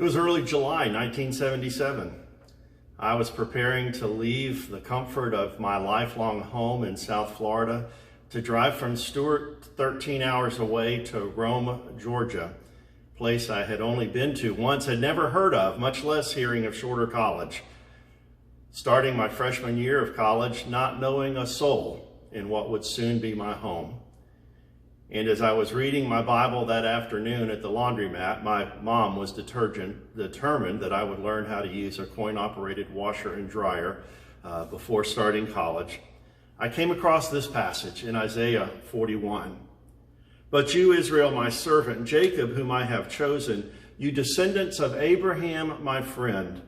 It was early July 1977. I was preparing to leave the comfort of my lifelong home in South Florida to drive from Stuart 13 hours away to Rome, Georgia, a place I had only been to once, had never heard of, much less hearing of Shorter College. Starting my freshman year of college, not knowing a soul in what would soon be my home. And as I was reading my Bible that afternoon at the laundromat, my mom was determined that I would learn how to use a coin-operated washer and dryer before starting college. I came across this passage in Isaiah 41. But you, Israel, my servant, Jacob, whom I have chosen, you descendants of Abraham, my friend,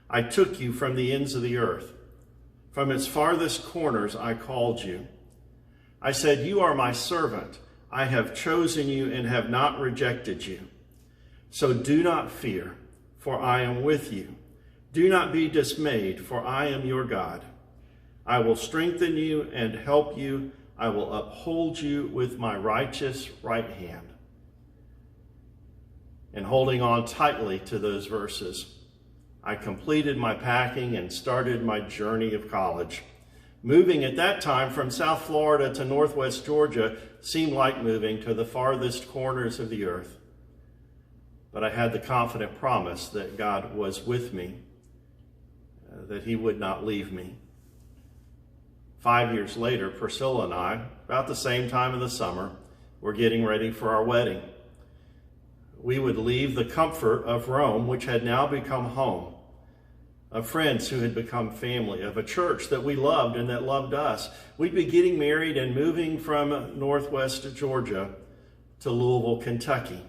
I took you from the ends of the earth. From its farthest corners I called you. I said, you are my servant. I have chosen you and have not rejected you. So do not fear, for I am with you. Do not be dismayed, for I am your God. I will strengthen you and help you. I will uphold you with my righteous right hand. And holding on tightly to those verses, I completed my packing and started my journey of college. Moving at that time from South Florida to Northwest Georgia seemed like moving to the farthest corners of the earth. But I had the confident promise that God was with me, that he would not leave me. 5 years later, Priscilla and I, about the same time of the summer, were getting ready for our wedding. We would leave the comfort of Rome, which had now become home, of friends who had become family, of a church that we loved and that loved us. We'd be getting married and moving from Northwest Georgia to Louisville, Kentucky.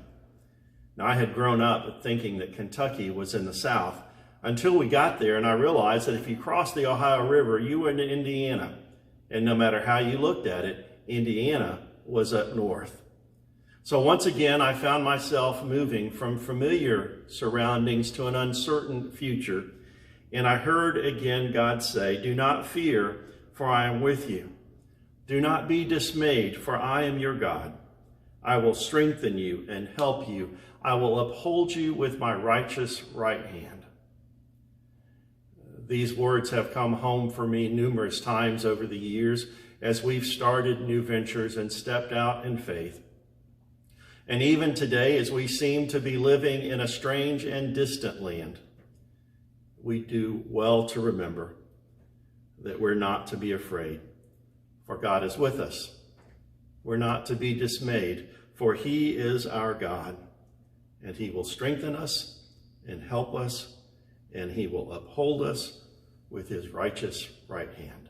Now, I had grown up thinking that Kentucky was in the South until we got there, and I realized that if you crossed the Ohio River, you were in Indiana. And no matter how you looked at it, Indiana was up north. So once again, I found myself moving from familiar surroundings to an uncertain future. And I heard again God say, do not fear, for I am with you. Do not be dismayed, for I am your God. I will strengthen you and help you. I will uphold you with my righteous right hand. These words have come home for me numerous times over the years as we've started new ventures and stepped out in faith. And even today, as we seem to be living in a strange and distant land, we do well to remember that we're not to be afraid, for God is with us. We're not to be dismayed, for he is our God, and he will strengthen us and help us, and he will uphold us with his righteous right hand.